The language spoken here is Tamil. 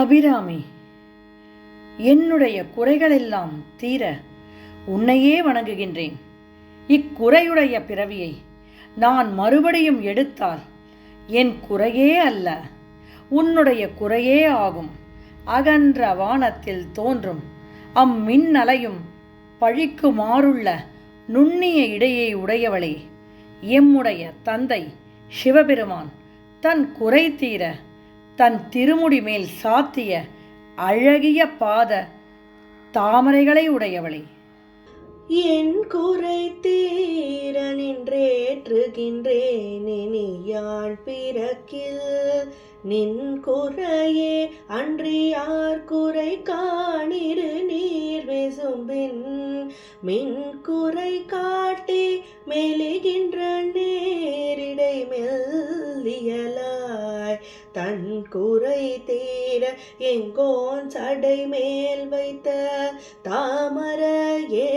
அபிராமி, என்னுடைய குறைகளெல்லாம் தீர உன்னையே வணங்குகின்றேன். இக்குறையுடைய பிறவியை நான் மறுபடியும் எடுத்தால் என் குறையே அல்ல, உன்னுடைய குறையே ஆகும். அகன்ற வானத்தில் தோன்றும் அம்மின்னலையும் பழிக்குமாறுள்ள நுண்ணிய இடையை உடையவளே, எம்முடைய தந்தை சிவபெருமான் தன் குறை தீர தன் திருமுடி மேல் சாத்திய அழகிய பாத தாமரைகளை உடையவளே, என் குறை தீர நின்றேற்றுகின்றேன். யான் பிறக்கில் நின் குறையே அன்றி யார் குறை காணிரு நீர் விசும்பின் மின் குறை காட்டி மெலிகின்ற நேரிடை மெல்லியலாய் தன் குறை தீர எங்கோன் சடை மேல் வைத்த தாமரையே